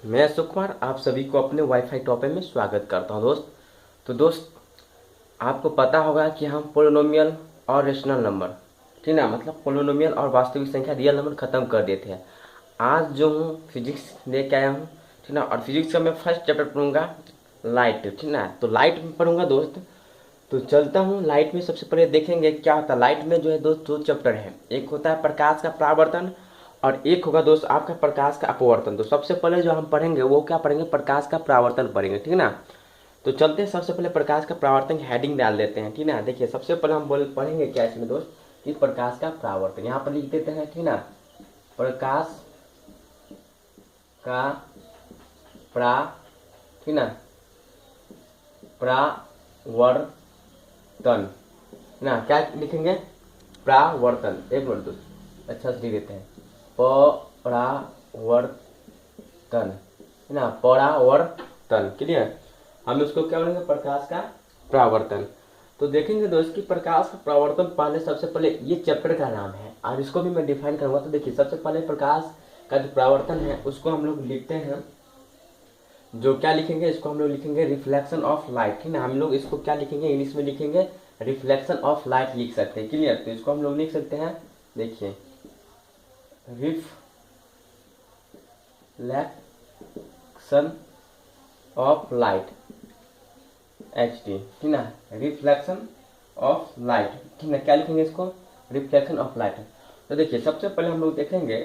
मैं अशोक कुमार आप सभी को अपने वाईफाई टॉपिक में स्वागत करता हूं दोस्त। तो दोस्त, आपको पता होगा कि हम पोलिनोमियल और रेशनल नंबर, ठीक ना, मतलब पोलिनोमियल और वास्तविक संख्या रियल नंबर ख़त्म कर देते हैं। आज जो हूँ फिजिक्स लेके आया हूँ, ठीक ना, और फिजिक्स का मैं फर्स्ट चैप्टर पढ़ूंगा लाइट, ठीक ना। तो लाइट में पढ़ूंगा दोस्त। तो चलता हूँ लाइट में। सबसे पहले देखेंगे क्या होता है लाइट में। जो है दोस्त, दो चैप्टर है। एक होता है प्रकाश का परावर्तन और एक होगा दोस्त आपका प्रकाश का अपवर्तन। तो सबसे पहले जो हम पढ़ेंगे वो क्या पढ़ेंगे, प्रकाश का परावर्तन पढ़ेंगे, ठीक ना। तो चलते हैं, सबसे पहले प्रकाश का परावर्तन की हेडिंग डाल देते हैं, ठीक ना। देखिए सबसे पहले हम पढ़ेंगे क्या इसमें दोस्त, कि प्रकाश का परावर्तन यहाँ पर लिख देते हैं, ठीक ना। प्रकाश का प्रा ठीक ना परावर्तन ना, क्या लिखेंगे, परावर्तन। एक मिनट दोस्त, अच्छा से लिख देते हैं, परावर्तन, है ना, परावर्तन। क्लियर। हम इसको क्या बोलेंगे, प्रकाश का परावर्तन। तो देखेंगे दोस्त कि प्रकाश का परावर्तन पहले, सबसे पहले ये चैप्टर का नाम है और इसको भी मैं डिफाइन करूंगा। तो देखिए सबसे पहले प्रकाश का जो परावर्तन है उसको हम लोग लिखते हैं, जो क्या लिखेंगे, इसको हम लोग लिखेंगे रिफ्लेक्शन ऑफ लाइट, ठीक ना। हम लोग इसको क्या लिखेंगे, इंग्लिश में लिखेंगे रिफ्लेक्शन ऑफ लाइट लिख सकते हैं। क्लियर। तो इसको हम लोग लिख सकते हैं, देखिए reflection of light, H T, ठीक ना, रिफ्लेक्शन ऑफ लाइट, ठीक ना। क्या लिखेंगे इसको, रिफ्लेक्शन ऑफ लाइट। तो देखिए सबसे पहले हम लोग देखेंगे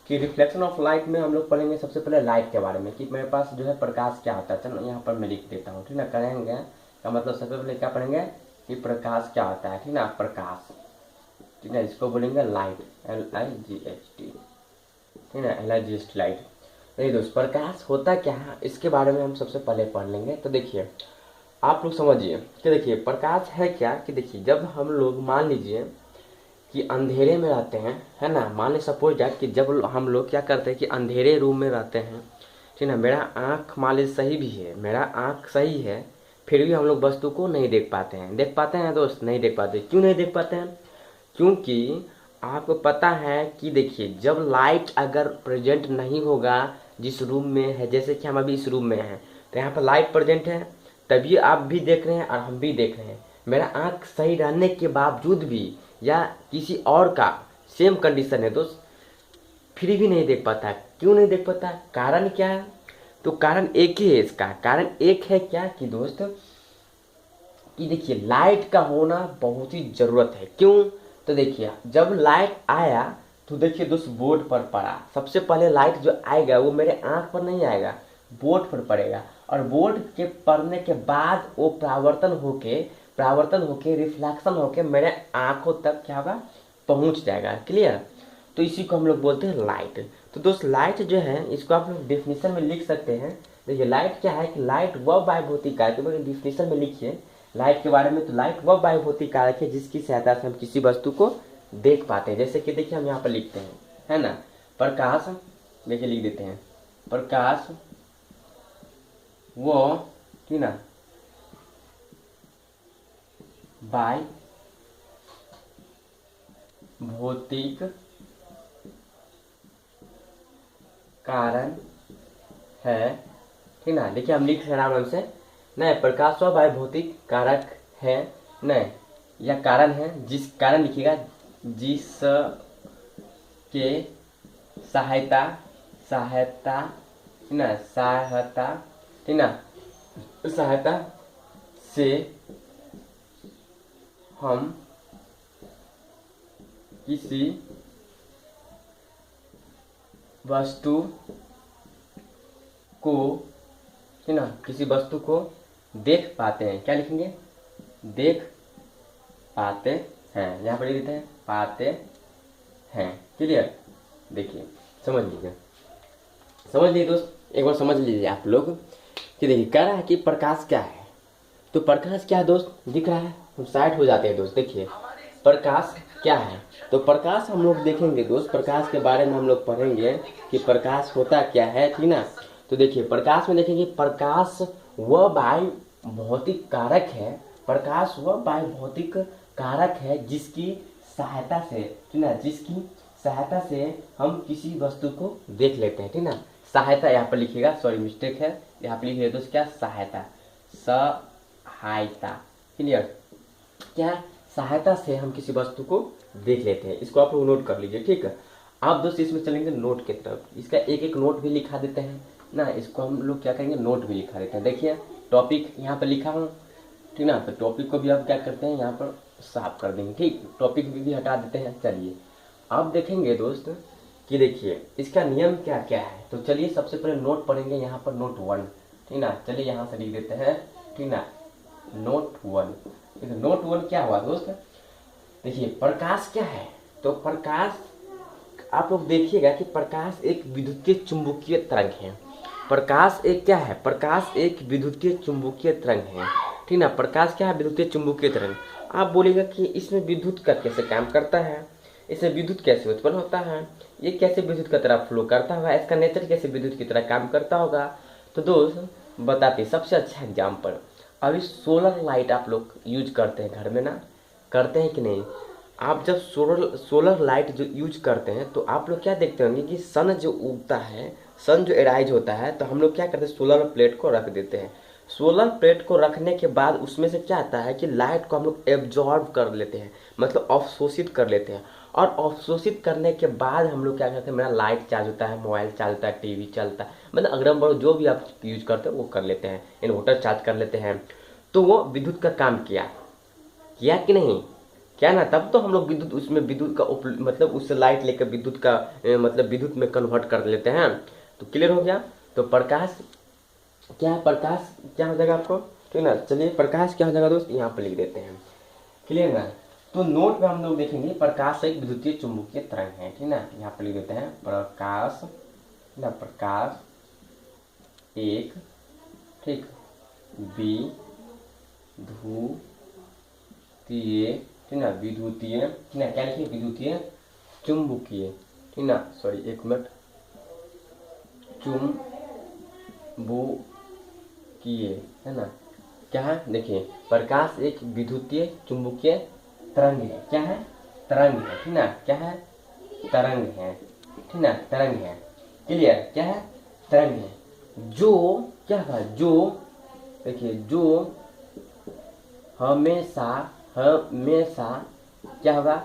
कि रिफ्लेक्शन ऑफ लाइट में हम लोग पढ़ेंगे सबसे पहले लाइट के बारे में, कि मेरे पास जो है प्रकाश क्या होता है। चलो यहाँ पर मैं लिख देता हूँ, ठीक ना। करेंगे का मतलब सबसे पहले क्या पढ़ेंगे कि प्रकाश क्या होता है, ठीक ना, प्रकाश, ठीक है। इसको बोलेंगे लाइट, LIGHT, ठीक है, LIGHT लाइट। नहीं दोस्त, प्रकाश होता क्या है इसके बारे में हम सबसे पहले पढ़ लेंगे। तो देखिए आप लोग समझिए कि देखिए प्रकाश है क्या, कि देखिए जब हम लोग मान लीजिए कि अंधेरे में रहते हैं, है ना। मान ली सपोज डैट कि जब हम लोग क्या करते हैं कि अंधेरे रूम में रहते हैं, ठीक ना। मेरा आँख मान ली सही भी है, मेरा आँख सही है, फिर भी हम लोग वस्तु को नहीं देख पाते हैं। देख पाते हैं दोस्त, नहीं देख पाते। क्यों नहीं देख पाते हैं, क्योंकि आपको पता है कि देखिए जब लाइट अगर प्रेजेंट नहीं होगा जिस रूम में है, जैसे कि हम अभी इस रूम में हैं, तो यहाँ पर लाइट प्रेजेंट है, तभी आप भी देख रहे हैं और हम भी देख रहे हैं। मेरा आँख सही रहने के बावजूद भी या किसी और का सेम कंडीशन है दोस्त, फिर भी नहीं देख पाता। क्यों नहीं देख पाता, कारण क्या है। तो कारण एक ही है इसका, कारण एक है क्या कि दोस्त, कि देखिए लाइट का होना बहुत ही ज़रूरत है। क्यों, तो देखिए जब लाइट आया तो देखिए दोस्त बोर्ड पर पड़ा। सबसे पहले लाइट जो आएगा वो मेरे आँख पर नहीं आएगा, बोर्ड पर पड़ेगा, और बोर्ड के पड़ने के बाद वो परावर्तन होके रिफ्लेक्शन होके मेरे आँखों तक क्या होगा, पहुँच जाएगा। क्लियर। तो इसी को हम लोग बोलते हैं लाइट। तो दोस्त लाइट जो है इसको आप लोग डेफिनेशन में लिख सकते हैं। देखिए लाइट क्या है कि लाइट वह वायुभौतिक कारक है, तो डिफिनेशन में लिखिए लाइट के बारे में। तो लाइट वह वायुभौतिक कारक है जिसकी सहायता से हम किसी वस्तु को देख पाते हैं। जैसे कि देखिए हम यहाँ पर लिखते हैं, है ना, प्रकाश, देखिए लिख देते हैं प्रकाश वो, ठीक ना, बाय भौतिक कारण है, ठीक ना। देखिए हम लिख रहे हैं आराम से, नहीं, प्रकाश व वायु भौतिक कारक है, नहीं, या कारण है, जिस कारण लिखिएगा जिसके सहायता सहायता ठीक ना, सहायता, ठीक ना, सहायता से हम किसी वस्तु को, ठीक ना, किसी वस्तु को देख पाते हैं। क्या लिखेंगे, देख पाते हैं, यहाँ पर लिख देते हैं पाते हैं। क्लियर। देखिए समझ लीजिए, समझ लीजिए दोस्त, एक बार समझ लीजिए आप लोग कि देखिए कह रहा है कि प्रकाश क्या है। तो प्रकाश क्या है दोस्त, दिख रहा है, हम साइड हो जाते हैं दोस्त। देखिए प्रकाश क्या है, तो प्रकाश हम लोग देखेंगे दोस्त, प्रकाश के बारे में हम लोग पढ़ेंगे कि प्रकाश होता क्या है, ठीक ना। तो देखिए प्रकाश में देखेंगे, प्रकाश वह वायु भौतिक कारक है, प्रकाश वह वायु भौतिक कारक है जिसकी सहायता से, ठीक ना, जिसकी सहायता से हम किसी वस्तु को देख लेते हैं, ठीक ना। सहायता यहाँ पर लिखिएगा, सॉरी मिस्टेक है, यहाँ पर लिखिएगा दोस्त क्या, सहायता, सहायता। क्लियर, क्या सहायता से हम किसी वस्तु को देख लेते हैं। इसको आप लोग नोट कर लीजिए, ठीक है। आप दोस्त इसमें चलेंगे नोट की तरफ, इसका एक एक नोट भी लिखा देते हैं ना, इसको हम लोग क्या करेंगे, नोट भी लिखा देते हैं। देखिए टॉपिक यहाँ पर लिखा हूँ, ठीक ना, तो टॉपिक को भी आप क्या करते हैं यहाँ पर साफ कर देंगे, ठीक, टॉपिक भी हटा देते हैं। चलिए अब देखेंगे दोस्त कि देखिए इसका नियम क्या क्या है। तो चलिए सबसे पहले नोट पढ़ेंगे यहाँ पर, नोट 1, ठीक ना। चलिए यहाँ से लिख देते हैं, ठीक ना, नोट 1। नोट 1 क्या हुआ दोस्त, देखिए प्रकाश क्या है, तो प्रकाश आप लोग देखिएगा कि प्रकाश एक विद्युतीय चुंबकीय तरंग है। प्रकाश एक क्या है, प्रकाश एक विद्युतीय चुंबकीय तरंग है, ठीक ना। प्रकाश क्या है, विद्युतीय चुंबकीय तरंग। आप बोलेगा कि इसमें विद्युत का कैसे काम करता है, इसमें विद्युत कैसे उत्पन्न होता है, ये कैसे विद्युत की तरह फ्लो करता होगा, इसका नेचर कैसे विद्युत की तरह काम करता होगा। तो दोस्त बताते, सबसे अच्छा एग्जाम्पल, अभी सोलर लाइट आप लोग यूज करते हैं घर में ना, करते हैं कि नहीं। आप जब सोलर लाइट जो यूज करते हैं तो आप लोग क्या देखते होंगे कि सन जो उगता है, सन जो एराइज होता है, तो हम लोग क्या करते हैं, सोलर प्लेट को रख देते हैं। सोलर प्लेट को रखने के बाद उसमें से क्या आता है कि लाइट को हम लोग एब्जॉर्ब कर लेते हैं, मतलब अवशोषित कर लेते हैं। और अवशोषित करने के बाद हम लोग क्या करते हैं, मेरा लाइट चार्ज होता है, मोबाइल चलता है, टीवी चलता है, मतलब अगरम बगरम जो भी आप यूज करते हैं वो कर लेते हैं, इन्वर्टर चार्ज कर लेते हैं। तो वो विद्युत का काम किया, किया कि नहीं, क्या ना, तब तो हम लोग विद्युत, उसमें विद्युत का मतलब उससे लाइट लेकर विद्युत का मतलब विद्युत में कन्वर्ट कर लेते हैं। तो क्लियर हो गया। तो प्रकाश क्या है, प्रकाश क्या हो जाएगा आपको, ठीक ना। चलिए प्रकाश क्या हो जाएगा दोस्त, यहाँ पर लिख देते हैं, क्लियर ना। तो नोट में हम लोग देखेंगे प्रकाश एक विद्युतीय चुंबकीय तरंग है, ठीक ना। यहाँ पर लिख देते हैं प्रकाश ना, प्रकाश एक, ठीक, विद्युतीय, ठीक ना, विद्युतीय, ठीक ना, क्या लिखिए, विद्युतीय चुंबकीय, ठीक ना, सॉरी एक मिनट, चुंबकीय, है ना। क्या है, देखिए प्रकाश एक विद्युतीय चुंबकीय तरंग है, क्या है, तरंग है, ठीक ना, क्या है, तरंग है, ठीक ना, तरंग है। क्लियर, क्या है, तरंग है, जो क्या था, जो देखिए जो हमेशा हमेशा क्या होगा,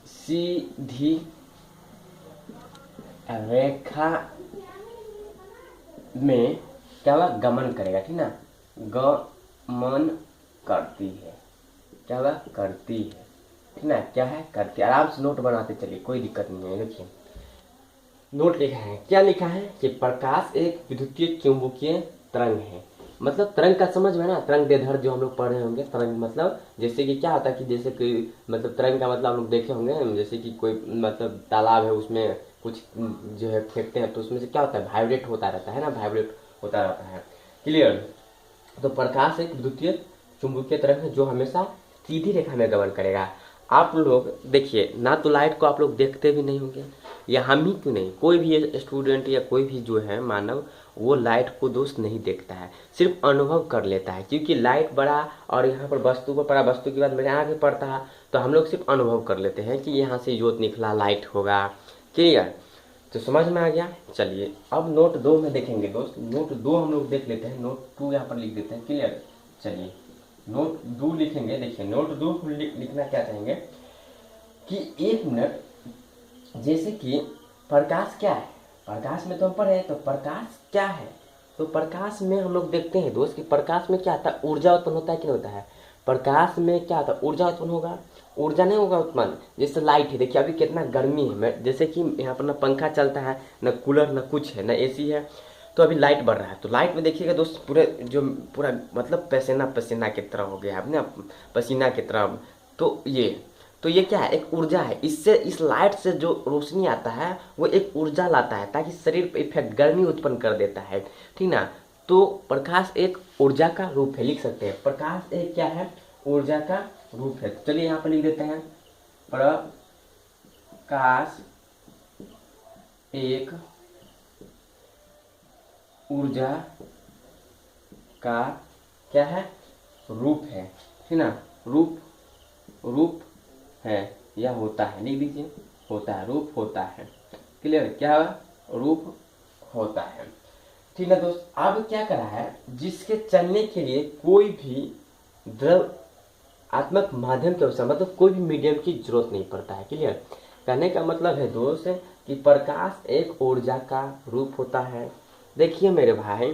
सीधी रेखा में क्या होगा, गमन करेगा, ठीक ना, गमन करती है, क्या होगा, करती है, ठीक ना, क्या है, करती है। आराम से नोट बनाते चलिए, कोई दिक्कत नहीं है। देखिए नोट लिखा है, क्या लिखा है कि प्रकाश एक विद्युतीय चुंबकीय तरंग है, मतलब तरंग का समझ में ना, तरंग दैर्ध्य जो हम लोग पढ़ रहे होंगे, तरंग मतलब जैसे कि क्या होता है कि जैसे कि मतलब तरंग का मतलब हम लोग देखे होंगे, जैसे कि कोई मतलब तालाब है, उसमें कुछ जो है फेंकते हैं तो उसमें से क्या होता है, वाइब्रेट होता रहता है ना, वाइब्रेट होता रहता है। क्लियर। तो प्रकाश एक विद्युतीय चुंबकीय तरंग है जो हमेशा सीधी रेखा में गमन करेगा। आप लोग देखिए ना, तो लाइट को आप लोग देखते भी नहीं होंगे, या हम ही क्यों नहीं, कोई भी स्टूडेंट या कोई भी जो है मानव, वो लाइट को दोस्त नहीं देखता है, सिर्फ अनुभव कर लेता है, क्योंकि लाइट बड़ा और यहाँ पर वस्तु पर पड़ा, वस्तु के बाद मेरे आगे पड़ता है, तो हम लोग सिर्फ अनुभव कर लेते हैं कि यहाँ से जोत निकला, लाइट होगा। क्लियर, तो समझ में आ गया। चलिए अब नोट 2 में देखेंगे दोस्त, नोट 2 हम लोग देख लेते हैं, नोट 2 यहाँ पर लिख देते हैं। क्लियर, चलिए नोट 2 लिखेंगे। देखिए नोट 2 लिखना क्या चाहेंगे कि 1 मिनट, जैसे कि प्रकाश क्या है, प्रकाश में तो हम पढ़े, तो प्रकाश क्या है, तो प्रकाश में हम लोग देखते हैं दोस्त कि प्रकाश में क्या आता है, ऊर्जा उत्पन्न होता है कि नहीं होता है, प्रकाश में क्या आता है, ऊर्जा उत्पन्न होगा, ऊर्जा नहीं होगा उत्पन्न। जैसे लाइट है, देखिए अभी कितना गर्मी है, मैं जैसे कि यहाँ पर ना पंखा चलता है, ना कूलर, ना कुछ है, ना एसी है, तो अभी लाइट बढ़ रहा है, तो लाइट में देखिएगा दोस्त पूरे जो पूरा मतलब पसीना पसीना की तरह हो गया है ना, पसीना की तरह। तो ये क्या है, एक ऊर्जा है, इससे इस लाइट से जो रोशनी आता है वो एक ऊर्जा लाता है, ताकि शरीर पे इफेक्ट, गर्मी उत्पन्न कर देता है, ठीक ना। तो प्रकाश एक ऊर्जा का रूप है, लिख सकते हैं प्रकाश एक क्या है, ऊर्जा का रूप है। चलिए यहाँ पर लिख देते हैं प्रकाश एक ऊर्जा का क्या है, रूप है, ठीक ना, रूप है या होता है, लिख दीजिए, होता है, रूप होता है। क्लियर, क्या रूप होता है। ठीक है दोस्त, अब क्या करा है, जिसके चलने के लिए कोई भी द्रव्यात्मक माध्यम की आवश्यकता, मतलब कोई भी मीडियम की जरूरत नहीं पड़ता है। क्लियर, कहने का मतलब है दोस्त कि प्रकाश एक ऊर्जा का रूप होता है। देखिए मेरे भाई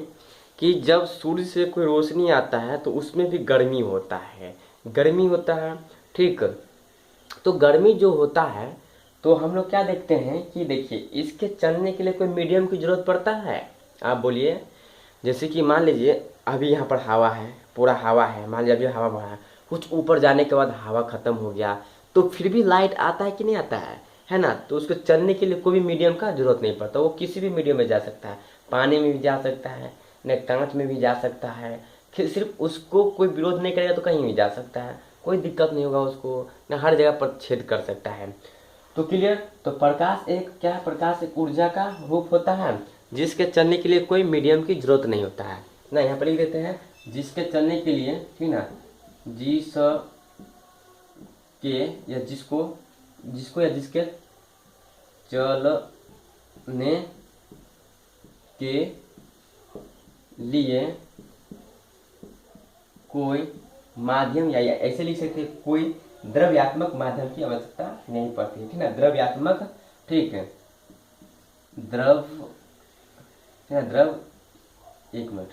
कि जब सूर्य से कोई रोशनी आता है तो उसमें भी गर्मी होता है, गर्मी होता है। ठीक, तो गर्मी जो होता है तो हम लोग क्या देखते हैं कि देखिए इसके चलने के लिए कोई मीडियम की जरूरत पड़ता है, आप बोलिए। जैसे कि मान लीजिए अभी यहाँ पर हवा है, पूरा हवा है, मान लीजिए अभी हवा बढ़ा है, कुछ ऊपर जाने के बाद हवा खत्म हो गया तो फिर भी लाइट आता है कि नहीं आता है ना। तो उसको चलने के लिए कोई भी मीडियम का जरूरत नहीं पड़ता, वो किसी भी मीडियम में जा सकता है, पानी में भी जा सकता है, न कांच में भी जा सकता है। फिर सिर्फ उसको कोई विरोध नहीं करेगा तो कहीं भी जा सकता है, कोई दिक्कत नहीं होगा उसको, न हर जगह पर छेद कर सकता है। तो क्लियर, तो प्रकाश एक क्या है, प्रकाश एक ऊर्जा का रूप होता है जिसके चलने के लिए कोई मीडियम की जरूरत नहीं होता है ना। यहाँ पर लिख देते हैं जिसके चलने के लिए, ठीक ना, जिस के या जिसको, जिसको या जिसके चलने के लिए कोई माध्यम या ऐसे लिख सकते हैं कोई द्रव्यात्मक माध्यम की आवश्यकता नहीं पड़ती है। ठीक ना, द्रव्यात्मक, ठीक है, द्रव, एक मिनट,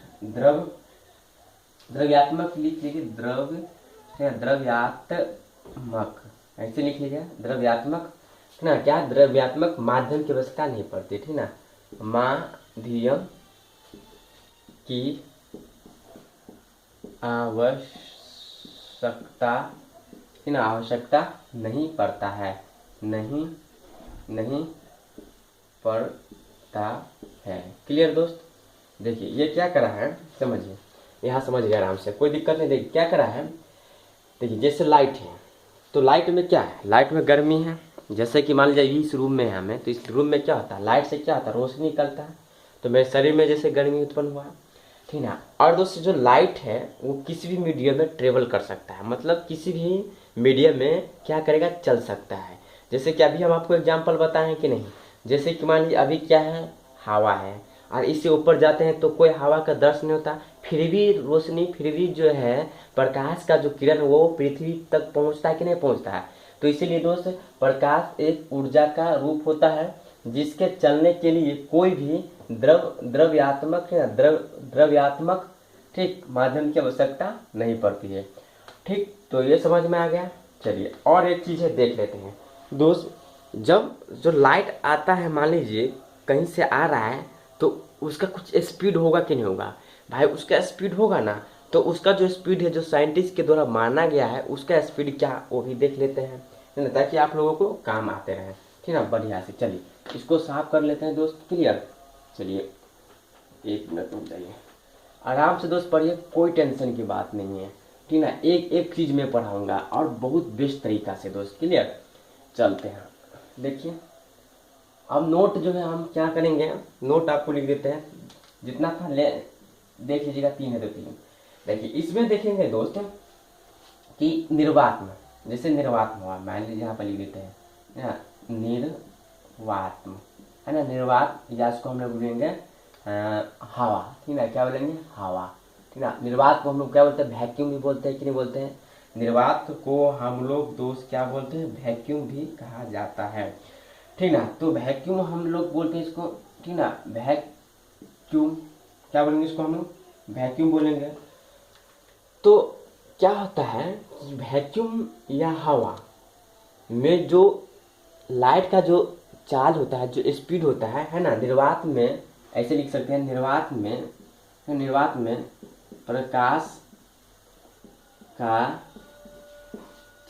द्रव्यात्मक लिख लीजिए, द्रव्यात्मक ऐसे लिख लीजिए, द्रव्यात्मक, ठीक ना, क्या द्रव्यात्मक माध्यम की आवश्यकता नहीं पड़ती। ठीक ना, माध्यम की आवश्यकता, आवश्यकता नहीं पड़ता है, नहीं पड़ता है। क्लियर दोस्त, देखिए ये क्या करा है, समझिए, यहाँ समझ गया आराम से, कोई दिक्कत नहीं। देखिए क्या करा है, देखिए जैसे लाइट है तो लाइट में क्या है, लाइट में गर्मी है। जैसे कि मान लीजिए इस रूम में है हमें, तो इस रूम में क्या होता है, लाइट से क्या होता है, रोशनी निकलता है, तो मेरे शरीर में जैसे गर्मी उत्पन्न हुआ, ठीक ना। और दोस्तों जो लाइट है वो किसी भी मीडियम में ट्रेवल कर सकता है, मतलब किसी भी मीडियम में क्या करेगा, चल सकता है। जैसे कि अभी हम आपको एग्जांपल बताएं कि नहीं, जैसे कि मान लीजिए अभी क्या है, हवा है, और इससे ऊपर जाते हैं तो कोई हवा का दर्शन नहीं होता, फिर भी रोशनी, फिर भी जो है प्रकाश का जो किरण वो पृथ्वी तक पहुंचता है कि नहीं पहुंचता है। तो इसीलिए दोस्त प्रकाश एक ऊर्जा का रूप होता है जिसके चलने के लिए कोई भी द्रव्यात्मक है, द्रव्यात्मक, ठीक, माध्यम की आवश्यकता नहीं पड़ती है। ठीक, तो ये समझ में आ गया। चलिए और एक चीज़ है, देख लेते हैं दोस्त। जब जो लाइट आता है, मान लीजिए कहीं से आ रहा है, तो उसका कुछ स्पीड होगा कि नहीं होगा भाई, उसका स्पीड होगा ना। तो उसका जो स्पीड है, जो साइंटिस्ट के द्वारा माना गया है, उसका स्पीड क्या, वो भी देख लेते हैं, ताकि आप लोगों को काम आते रहे। ठीक है, बढ़िया से। चलिए इसको साफ कर लेते हैं दोस्त। क्लियर, चलिए एक मिनट रुक जाइए, आराम से दोस्त पढ़िए, कोई टेंशन की बात नहीं है। ठीक ना, एक एक चीज में पढ़ाऊंगा और बहुत बेस्ट तरीका से दोस्त। क्लियर, चलते हैं। देखिए अब नोट जो है हम क्या करेंगे, नोट आपको लिख देते हैं, जितना था ले देख लीजिएगा, 3 है तो 3। देखिए इसमें देखेंगे दोस्त कि निर्वात्म, जैसे निर्वात्म हुआ, मान लीजिए यहाँ पर लिख देते हैं ना, निर्वात्म है ना, निर्वात, या इसको हम लोग बोलेंगे हवा। ठीक है, क्या बोलेंगे, हवा। ठीक है, निर्वात को हम लोग क्या बोलते हैं, वैक्यूम भी बोलते हैं कि नहीं बोलते हैं। निर्वात को हम लोग दोस्त क्या बोलते हैं, वैक्यूम भी कहा जाता है। ठीक ना, तो वैक्यूम हम लोग बोलते हैं इसको। ठीक ना, वैक्यूम, क्या बोलेंगे इसको, हम लोग वैक्यूम बोलेंगे। तो क्या होता है कि वैक्यूम या हवा में जो लाइट का जो चाल होता है, जो स्पीड होता है ना, निर्वात में ऐसे लिख सकते हैं, निर्वात में प्रकाश का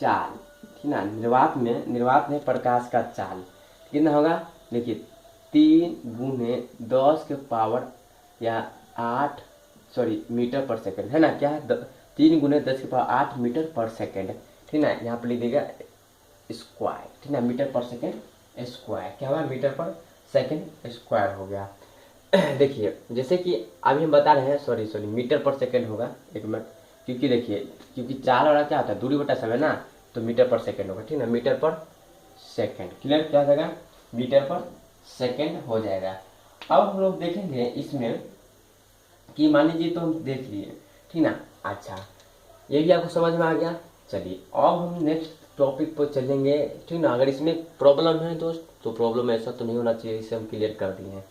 चाल। ठीक ना, निर्वात में प्रकाश का चाल कितना होगा, देखिए 3 × 10 के पावर या 8 मीटर पर सेकंड है ना, क्या है, 3 × 10 के पावर 8 मीटर पर सेकंड। ठीक ना, यहाँ पर लिख देगा स्क्वायर। ठीक ना, मीटर पर सेकंड स्क्वायर, क्या हुआ, मीटर पर सेकंड स्क्वायर हो गया। देखिए जैसे कि अभी हम बता रहे हैं, सॉरी मीटर पर सेकंड होगा, एक मिनट, क्योंकि देखिए क्योंकि चाल वाला क्या होता है, दूरी बटा समय ना, तो मीटर पर सेकंड होगा। ठीक ना, मीटर पर सेकंड। क्लियर, क्या हो जाएगा, मीटर पर सेकंड हो जाएगा। अब हम लोग देखेंगे इसमें कि मान लीजिए तो हम देख लिए, ठीक ना। अच्छा, ये भी आपको समझ में आ गया। चलिए अब हम नेक्स्ट टॉपिक पर चलेंगे, ठीक ना। अगर इसमें प्रॉब्लम है दोस्त तो प्रॉब्लम ऐसा तो नहीं होना चाहिए, इसे हम क्लियर कर दिए हैं,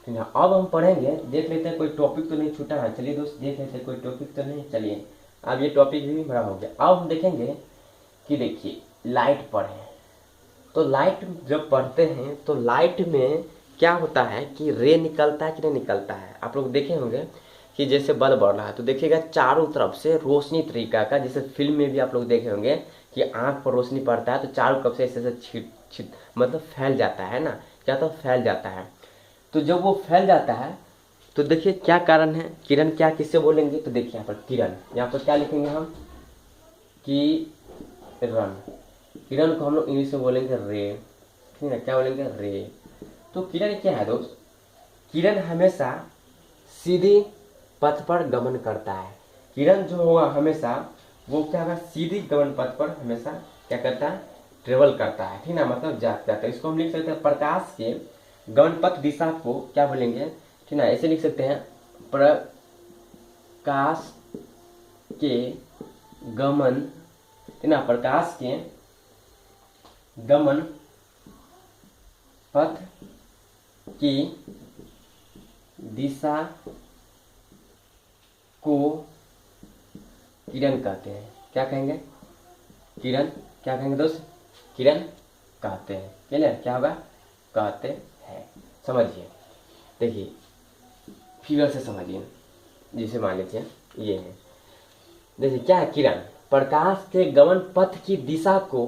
ठीक ना। अब हम पढ़ेंगे, देख लेते हैं कोई टॉपिक तो नहीं छूटा है। चलिए दोस्त देख लेते हैं कोई टॉपिक तो नहीं। चलिए अब ये टॉपिक भी बड़ा हो गया। अब हम देखेंगे कि देखिए लाइट पढ़े, तो लाइट जब पढ़ते हैं तो लाइट में क्या होता है कि रे निकलता है कि नहीं निकलता है। आप लोग देखे होंगे कि जैसे बल्ब बढ़ रहा है तो देखिएगा चारों तरफ से रोशनी तरीका का, जैसे फिल्म में भी आप लोग देखे होंगे कि आंख पर रोशनी पड़ता है तो चारों तरफ से ऐसे ऐसे छिट छिट मतलब फैल जाता है ना, क्या तो फैल जाता है। तो जब वो फैल जाता है तो देखिए क्या कारण है, किरण क्या किससे बोलेंगे, तो देखिए यहाँ पर किरण, यहाँ पर क्या लिखेंगे हम कि रन, किरण को हम लोग इंग्लिश में बोलेंगे रे, ठीक है, क्या बोलेंगे रे। तो किरण क्या है दोस्त, किरण हमेशा सीधी पथ पर गमन करता है। किरण जो होगा हमेशा वो क्या होगा, सीधी गमन पथ पर हमेशा क्या करता है, ट्रेवल करता है, ठीक ना, मतलब जाता है। इसको हम लिख सकते हैं प्रकाश के गमन पथ दिशा को क्या बोलेंगे, ठीक ना, ऐसे लिख सकते हैं प्रकाश के गमन, ठीक ना, प्रकाश के गमन पथ की दिशा को किरण कहते हैं। क्या कहेंगे, किरण, क्या कहेंगे दोस्त, किरण कहते हैं। क्लियर, क्या होगा, कहते हैं। समझिए, देखिए फिगर से समझिए, जिसे मान लीजिए ये है, देखिए क्या है, किरण प्रकाश के गमन पथ की दिशा को,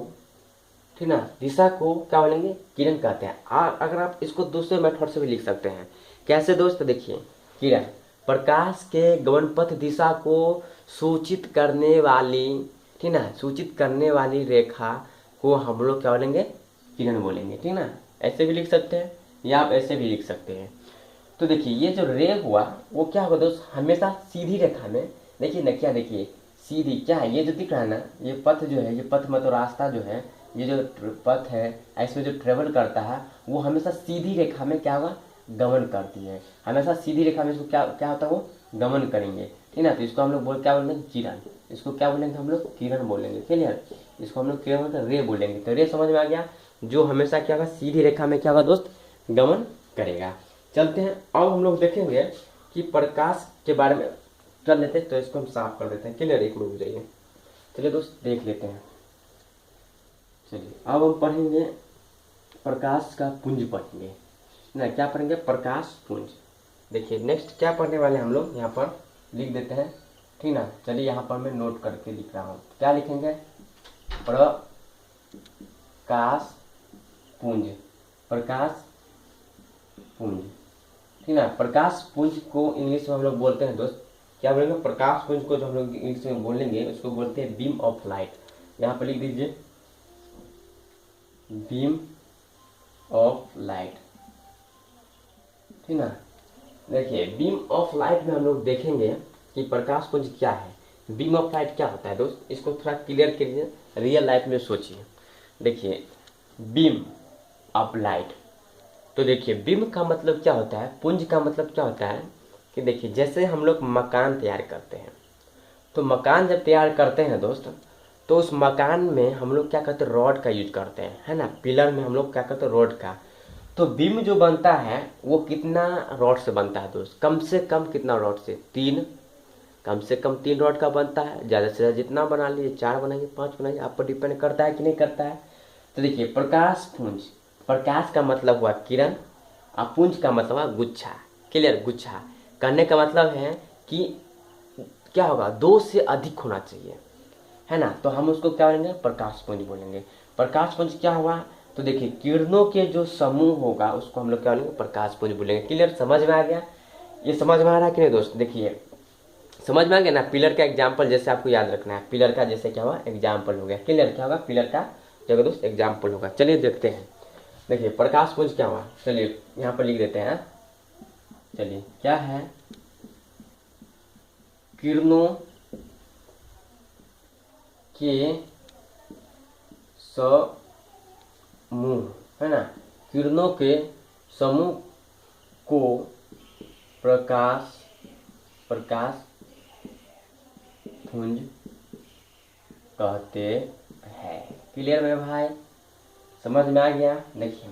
ठीक ना, दिशा को क्या बोलेंगे, किरण कहते हैं। अगर आप इसको दूसरे मेथड से भी लिख सकते हैं। कैसे दोस्त, देखिए किरण प्रकाश के गमन पथ दिशा को सूचित करने वाली, ठीक ना, सूचित करने वाली रेखा को हम लोग क्या बोलेंगे, किरण बोलेंगे, ठीक ना। ऐसे भी लिख सकते हैं या आप ऐसे भी लिख सकते हैं। तो देखिए ये जो रे हुआ वो क्या होगा दोस्त, हमेशा सीधी रेखा में, देखिए ना, क्या देखिए सीधी, क्या है ये जो दिख रहा है ना, ये पथ जो है, ये पथ मतलब रास्ता जो है, ये जो पथ है इसमें जो ट्रेवल करता है वो हमेशा सीधी रेखा में क्या होगा, गमन करती है। हमेशा सीधी रेखा में इसको क्या क्या होता है, वो गमन करेंगे, ठीक ना। तो इसको हम लोग क्या बोलेंगे, किरण, इसको क्या बोलेंगे हम लोग, किरण बोलेंगे। क्लियर, इसको हम लोग किरण मतलब रे बोलेंगे। तो रे समझ में आ गया, जो हमेशा क्या होगा, सीधी रेखा में क्या होगा दोस्त, गमन करेगा। चलते हैं, अब हम लोग देखेंगे कि प्रकाश के बारे में कर लेते हैं। तो इसको हम साफ कर देते हैं। क्लियर, एक मिनट हो जाइए। चलिए दोस्त देख लेते हैं। चलिए अब हम पढ़ेंगे प्रकाश का पुंज पढ़ेंगे ना, क्या पढ़ेंगे, प्रकाश पुंज। देखिए नेक्स्ट क्या पढ़ने वाले हम लोग यहाँ पर लिख देते हैं, ठीक ना। चलिए यहाँ पर मैं नोट करके लिख रहा हूँ, क्या लिखेंगे, प्रकाश पुंज, प्रकाश पुंज, ठीक ना। प्रकाश पुंज को इंग्लिश में हम लोग बोलते हैं दोस्त, क्या बोलेंगे, प्रकाश पुंज को जो हम लोग इंग्लिश में बोलेंगे उसको बोलते हैं बीम ऑफ लाइट। यहाँ पर लिख दीजिए बीम ऑफ लाइट, ठीक ना। देखिए बीम ऑफ लाइट में हम लोग देखेंगे कि प्रकाश पुंज क्या है, बीम ऑफ लाइट क्या होता है दोस्त, इसको थोड़ा क्लियर करिए, रियल लाइफ में सोचिए। देखिए बीम ऑफ लाइट, तो देखिए बीम का मतलब क्या होता है, पुंज का मतलब क्या होता है कि देखिए जैसे हम लोग मकान तैयार करते हैं, तो मकान जब तैयार करते हैं दोस्त, तो उस मकान में हम लोग क्या करते हैं, रॉड का यूज करते हैं, है ना। पिलर में हम लोग क्या करते हैं, रॉड का। तो बीम जो बनता है वो कितना रॉड से बनता है दोस्त, कम से कम कितना रॉड से, तीन, कम से कम 3 रॉड का बनता है। ज़्यादा से ज़्यादा जितना बना लीजिए, 4 बनाइए, 5 बनाइए, आप पर डिपेंड करता है कि नहीं करता है। तो देखिए प्रकाश पुंज, प्रकाश का मतलब हुआ किरण और पुंज का मतलब हुआ गुच्छा। क्लियर, गुच्छा कहने का मतलब है कि क्या होगा, 2 से अधिक होना चाहिए, है ना। तो हम उसको क्या बोलेंगे, प्रकाश पुंज बोलेंगे। प्रकाश पुंज क्या हुआ, तो देखिए किरणों के जो समूह होगा उसको हम लोग क्या बोलेंगे, प्रकाश पुंज बोलेंगे। क्लियर, समझ में आ गया, ये समझ में आ रहा है कि नहीं दोस्त। देखिए समझ में आ गया ना, पिलर का एग्जाम्पल जैसे आपको याद रखना है, पिलर का जैसे क्या हुआ, एग्जाम्पल हो गया। क्लियर, क्या होगा, पिलर का जगह दोस्त एग्जाम्पल होगा। चलिए देखते हैं, देखिए प्रकाश पुंज क्या हुआ, चलिए यहाँ पर लिख देते हैं। चलिए क्या है, किरणों के समूह, है ना, किरणों के समूह को प्रकाश पुंज कहते हैं। क्लियर मेरे भाई, समझ में आ गया। देखिए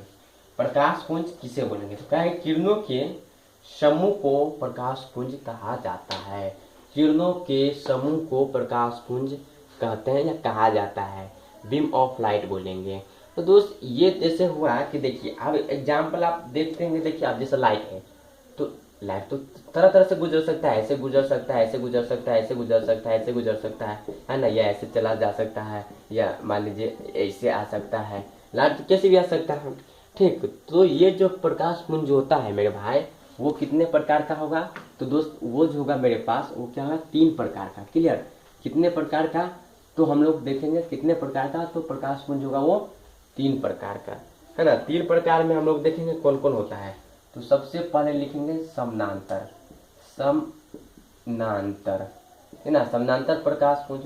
प्रकाश पुंज किसे बोलेंगे, तो क्या है, किरणों के समूह को प्रकाश पुंज कहा जाता है। किरणों के समूह को प्रकाश पुंज कहते हैं या कहा जाता है, बीम ऑफ लाइट बोलेंगे। तो दोस्त ये जैसे हुआ कि देखिए अब एग्जाम्पल आप देखते हैं, देखिए आप जैसे लाइट है, तो लाइट तो तरह तरह से गुजर सकता है, ऐसे गुजर सकता है, ऐसे गुजर सकता है, ऐसे गुजर सकता है, ऐसे गुजर सकता है ना, या ऐसे चला जा सकता है, या मान लीजिए ऐसे आ सकता है, लाइट कैसे भी आ सकता है। ठीक, तो ये जो प्रकाश पुंज होता है मेरे भाई, वो कितने प्रकार का होगा, तो दोस्त वो जो होगा मेरे पास वो क्या होगा, 3 प्रकार का। क्लियर, कितने प्रकार का, तो हम लोग देखेंगे कितने प्रकार का, तो प्रकाश पुंज होगा वो 3 प्रकार का, है ना। 3 प्रकार में हम लोग देखेंगे कौन कौन होता है। तो सबसे पहले लिखेंगे समानांतर, समानांतर, है ना, समानांतर प्रकाश पुंज,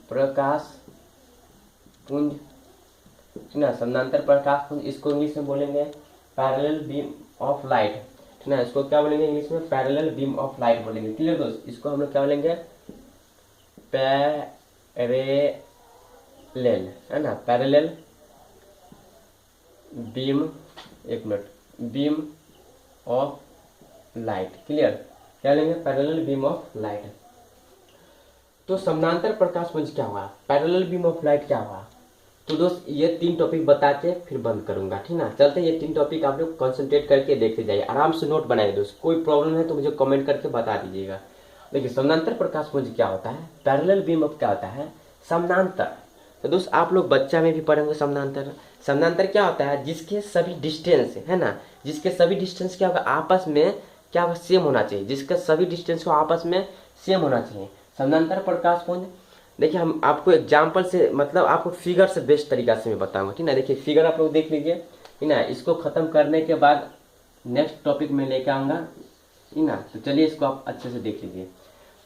प्रकाश पुंज, है ना, समानांतर प्रकाश पुंज। इसको इंग्लिश में बोलेंगे पैरेलल बीम ऑफ लाइट, है ना, इसको क्या बोलेंगे इंग्लिश में, पैरेलल बीम ऑफ लाइट बोलेंगे। क्लियर दोस्त, इसको हम लोग क्या बोलेंगे, पैरेलल, है ना, पैरेलल बीम, एक minute, beam of light. Clear, क्या लेंगे, पैरेलल बीम ऑफ लाइट। तो समानांतर प्रकाश पुंज क्या हुआ, पैरेलल बीम ऑफ लाइट क्या हुआ। तो दोस्त ये 3 टॉपिक बता के फिर बंद करूंगा, ठीक ना। चलते ये 3 टॉपिक आप लोग कंसंट्रेट करके देखते जाइए, आराम से नोट बनाइए दोस्त। कोई प्रॉब्लम है तो मुझे कमेंट करके बता दीजिएगा। देखिए समानांतर प्रकाश पुंज क्या होता है, पैरेलल बीम ऑफ क्या होता है, समानांतर। तो दोस्त आप लोग बच्चा में भी पढ़ेंगे समानांतर। समानांतर क्या होता है, जिसके सभी डिस्टेंस, है ना, जिसके सभी डिस्टेंस क्या होगा, आपस में क्या होगा, सेम होना चाहिए, जिसके सभी डिस्टेंस को आपस में सेम होना चाहिए, समानांतर प्रकाश पुंज। देखिए हम आपको एग्जाम्पल से, मतलब आपको फिगर से बेस्ट तरीका से मैं बताऊंगा, ठीक ना। देखिए फिगर आप लोग देख लीजिए, ठीक ना। इसको खत्म करने के बाद नेक्स्ट टॉपिक में लेके आऊंगा, ठीक ना। तो चलिए इसको आप अच्छे से देख लीजिए।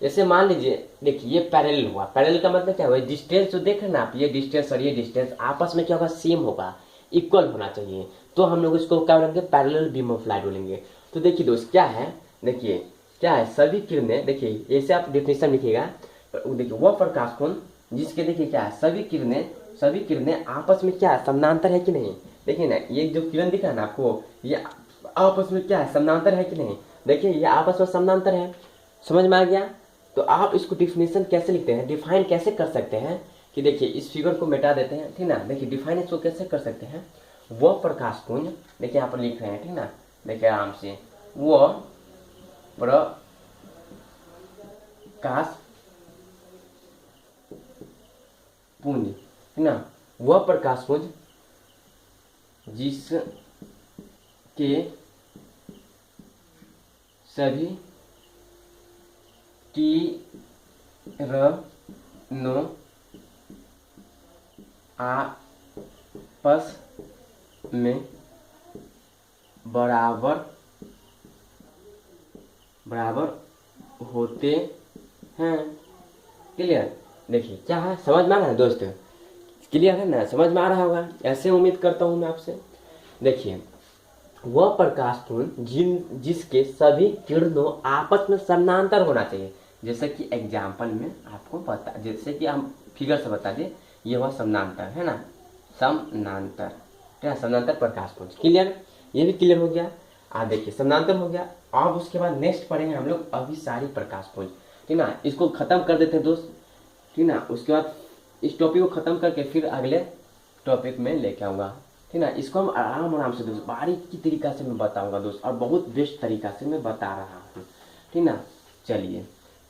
जैसे मान लीजिए, देखिए ये पैरेलल हुआ, पैरेलल का मतलब क्या हुआ, डिस्टेंस जो देख रहे हैं ना आप, ये डिस्टेंस और ये डिस्टेंस आपस में क्या होगा, सेम होगा, इक्वल होना चाहिए। तो हम लोग इसको क्या बोलेंगे, पैरेलल बीम ऑफ लाइट बोलेंगे। तो देखिए दोस्त क्या है, देखिए क्या है, सभी किरणें, देखिए ऐसे आप डेफिनेशन लिखिएगा, देखिए वह प्रकाश पुंज जिसके, देखिए क्या है, सभी किरणें आपस में क्या है, समानांतर है कि नहीं। देखिए ना ये जो किरण दिख रहा है ना आपको, ये आपस में क्या है, समानांतर है कि नहीं। देखिए ये आपस में समानांतर है, समझ में आ गया। तो आप इसको डिफिनेशन कैसे लिखते हैं, डिफाइन कैसे कर सकते हैं, कि देखिए इस फिगर को मिटा देते हैं, ठीक ना। देखिए डिफाइन इसको कैसे कर सकते हैं, वह प्रकाश पुंज, देखिए यहाँ पर लिख रहे हैं, ठीक ना, देखिए आराम से, वह प्रकाश पुंज, है ना, वह प्रकाश पुंज जिसके सभी किरणों आपस में बराबर होते हैं। क्लियर, देखिए क्या है, समझ में आ रहा है दोस्त, क्लियर है ना, समझ में आ रहा होगा, ऐसे उम्मीद करता हूँ मैं आपसे। देखिए वह प्रकाश पुंज जिसके सभी किरणों आपस में समानांतर होना चाहिए, जैसे कि एग्जाम्पल में आपको बता, जैसे कि हम फिगर से बता दें, ये हुआ समानांतर, है ना, समानांतर, ठीक है, समानांतर प्रकाश पुंज। क्लियर, ये भी क्लियर हो गया। देखिए समानांतर हो गया। अब उसके बाद नेक्स्ट पढ़ेंगे हम लोग अभिसारी प्रकाश पुंज, ठीक ना। इसको खत्म कर देते हैं दोस्त, ठीक ना। उसके बाद इस टॉपिक को खत्म करके फिर अगले टॉपिक में लेके आऊँगा, ठीक ना। इसको हम आराम से दोस्त बारीकी तरीका से मैं बताऊंगा दोस्त, और बहुत बेस्ट तरीका से मैं बता रहा हूँ, ठीक ना। चलिए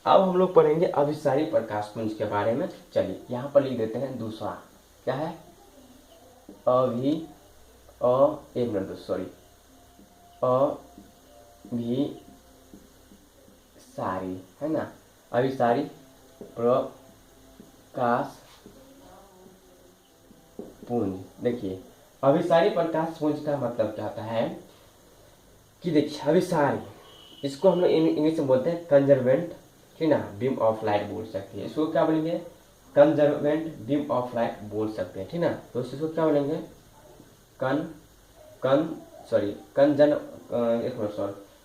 अब हम लोग पढ़ेंगे अभिसारी प्रकाश पुंज के बारे में। चलिए यहाँ पर लिख देते हैं दूसरा, क्या है, एक मिनट दोस्त, सॉरी, अभिसारी, है ना, अभिसारी प्रकाश पुंज। देखिए अभिसारी प्रकाश पुंज का मतलब क्या होता है, कि देखिए अभिसारी, इसको हम लोग इंग्लिश में बोलते हैं कंजर्वेंट, ठीक ना, बीम ऑफ लाइट बोल सकते हैं। इसको क्या बोलेंगे, कंजर्वेंट बीम ऑफ लाइट बोल सकते हैं, ठीक ना। तो इसको क्या बोलेंगे,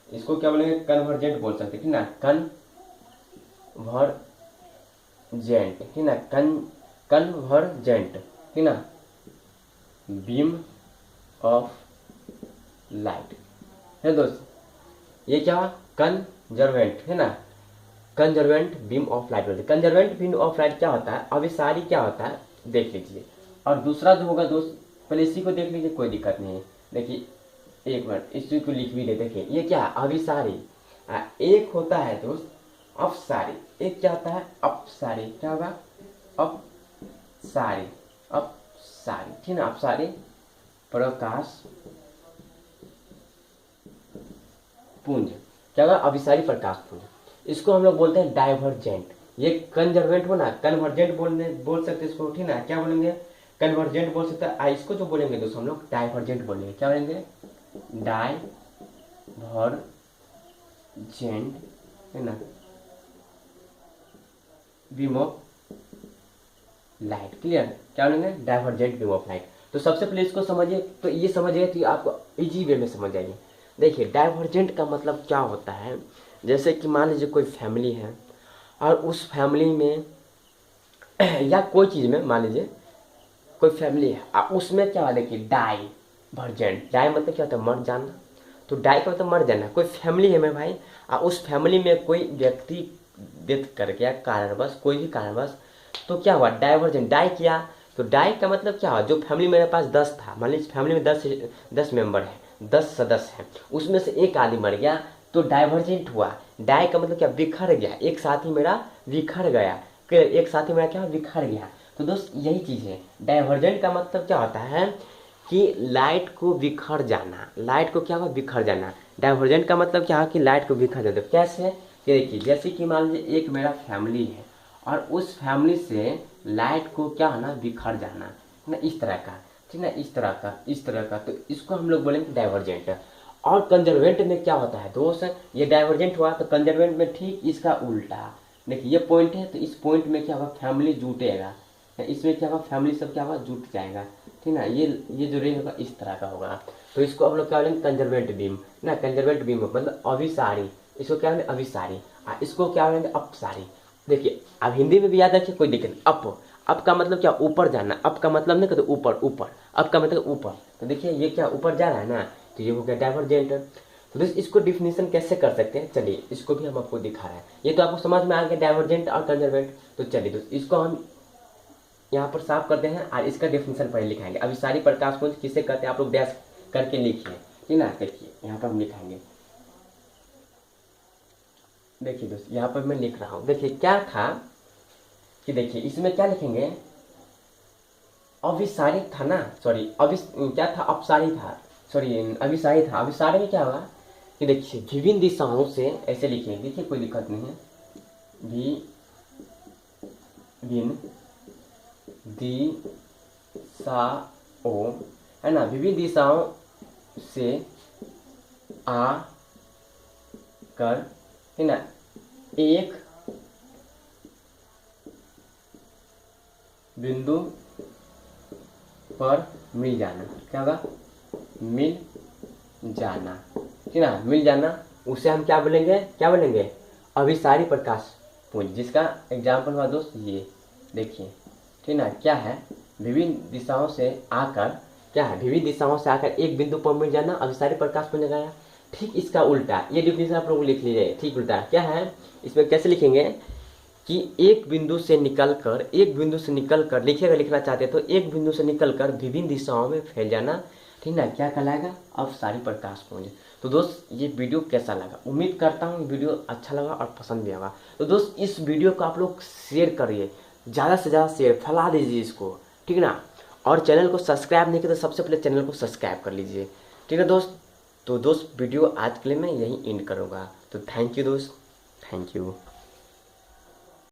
इसको क्या बोलेंगे, कन्वर्जेंट बोल सकते, ठीक ना, कन्वर्जेंट, ठीक ना, कन्वर्जेंट, ठीक ना, बीम ऑफ लाइट है दोस्त। ये क्या हुआ, कंजर्वेंट, है ना, कंजर्वेंट बीम ऑफ लाइट बोलते हैं। कंजर्वेंट बीम ऑफ लाइट क्या होता है, अभिसारी क्या होता है देख लीजिए। और दूसरा जो होगा दोस्त, पहले इसी को देख लीजिए, कोई दिक्कत नहीं है। देखिए एक मिनट इसी को लिख भी ले, देखिए ये क्या है, अभिसारी। एक होता है दोस्त अपसारी, एक क्या होता है अपसारी, क्या होगा अपसारी, अपसारी, ठीक ना, अपसारी प्रकाश पुंज, क्या होगा अभिसारी प्रकाश पुंज। इसको हम लोग बोलते हैं डाइवर्जेंट। ये कंजर्वेंट हो ना, कन्वर्जेंट बोल सकते हैं इसको, ठीक ना, क्या बोलेंगे, कन्वर्जेंट बोल सकते हैं। इसको जो बोलेंगे दोस्तों हम लोग डाइवर्जेंट बोलेंगे, क्या बोलेंगे, डाइवर्जेंट, है ना, बीम ऑफ लाइट। क्लियर, क्या बोलेंगे, डाइवर्जेंट बीम ऑफ लाइट। तो सबसे पहले इसको समझिए, तो ये समझिए तो आपको इजी वे में समझ आइए। देखिए डाइवर्जेंट का मतलब क्या होता है, जैसे कि मान लीजिए कोई फैमिली है और उस फैमिली में या कोई चीज़ में, मान लीजिए कोई फैमिली है और उसमें क्या है, देखिए डाइवर्जेंट, डाई मतलब क्या होता है, मर जाना। तो डाई का मतलब मर जाना। कोई फैमिली है मेरे भाई और उस फैमिली में कोई व्यक्ति डेथ कर गया कारणवश, कोई भी कारणवश, तो क्या हुआ, डाइवर्जेंट, डाई किया। तो डाई का मतलब क्या हुआ, जो फैमिली मेरे पास 10 था, मान लीजिए फैमिली में 10 मेंबर है, 10 सदस्य हैं, उसमें से एक आदमी मर गया तो डाइवर्जेंट हुआ। डाई का मतलब क्या, बिखर गया, एक साथी मेरा बिखर गया, एक साथी मेरा क्या बिखर गया। तो दोस्त यही चीज़ है, डाइवर्जेंट का मतलब क्या होता है कि लाइट को बिखर जाना, लाइट को क्या हुआ, बिखर जाना। डाइवर्जेंट का मतलब क्या है कि लाइट को बिखर जाना। कैसे, कि देखिए जैसे कि मान लीजिए एक मेरा फैमिली है और उस फैमिली से लाइट को क्या है ना, बिखर जाना ना, इस तरह का, ठीक ना, इस तरह का, इस तरह का, तो इसको हम लोग बोलेंगे डाइवर्जेंट। और कंजर्वेंट में क्या होता है दोस्त, ये डाइवर्जेंट हुआ तो कंजर्वेंट में ठीक इसका उल्टा। देखिए ये पॉइंट है तो इस पॉइंट में क्या होगा, फैमिली जुटेगा, इसमें क्या होगा, फैमिली सब क्या होगा, जुट जाएगा, ठीक ना। ये जो रेंज होगा इस तरह का होगा। तो इसको हम लोग क्या बोलेंगे, कंजर्वेंट बीम ना, कंजर्वेंट बीम मतलब अभिसारी, इसको क्या बोलेंगे, अभिसारी। इसको क्या बोलेंगे, अपसारी। देखिए अब हिंदी में भी याद रखिए, कोई दिक्कत नहीं। अप का मतलब क्या, ऊपर जाना। अप का मतलब नहीं कहते ऊपर, ऊपर, अप का मतलब ऊपर। तो देखिए ये क्या ऊपर जा रहा है ना, तो ये हो गया डाइवर्जेंट। तो दोस्त इसको डिफिनेशन कैसे कर सकते हैं, चलिए इसको भी हम आपको दिखा रहे हैं। ये तो आपको समझ में आ गया डाइवर्जेंट और कंजर्वेंट। तो चलिए दोस्त इसको हम यहाँ पर साफ करते हैं और इसका डेफिनेशन पहले लिखाएंगे। अभी सारी प्रकाश पुंज किसे कहते हैं, आप लोग डैश करके लिखिए, ठीक ना। देखिए यहाँ पर हम लिखाएंगे, देखिए दोस्त यहाँ पर मैं लिख रहा हूँ। देखिए क्या था कि देखिए इसमें क्या लिखेंगे, अभिसारी था ना, सॉरी क्या था, अपसारी था, सॉरी अभिसारी था। अभिसारी में क्या होगा कि देखिए विभिन्न दिशाओं से, ऐसे लिखिए, देखिए कोई दिक्कत नहीं है, विभिन्न दिशाओं, है ना, विभिन्न दिशाओं से आ कर, है ना, एक बिंदु पर मिल जाना, क्या होगा, मिल जाना, ठीक ना, मिल जाना। उसे हम क्या बोलेंगे, क्या बोलेंगे, अभिसारी प्रकाश पुंज। जिसका एग्जाम्पल हुआ दोस्त ये देखिए, ठीक ना, क्या है, विभिन्न दिशाओं से आकर, क्या है, विभिन्न दिशाओं से आकर एक बिंदु पर मिल जाना, अभिसारी प्रकाश पुंज लगाया। ठीक इसका उल्टा, ये डिफिनेशन आप लोग लिख लीजिए, ठीक उल्टा क्या है, इसमें कैसे लिखेंगे कि एक बिंदु से निकलकर, एक बिंदु से निकलकर लिखिएगा, लिखना चाहते हैं तो एक बिंदु से निकलकर विभिन्न दिशाओं में फैल जाना, ठीक ना, क्या कहलाएगा, अभिसारी प्रकाश पुंज। तो दोस्त ये वीडियो कैसा लगा, उम्मीद करता हूँ वीडियो अच्छा लगा और पसंद भी आएगा। तो दोस्त इस वीडियो को आप लोग शेयर करिए, ज़्यादा से ज़्यादा शेयर, फैला दीजिए इसको, ठीक ना। और चैनल को सब्सक्राइब नहीं किया तो सबसे पहले चैनल को सब्सक्राइब कर लीजिए, ठीक है दोस्त। तो दोस्त वीडियो आज के लिए मैं यहीं एंड करूँगा। तो थैंक यू दोस्त, थैंक यू।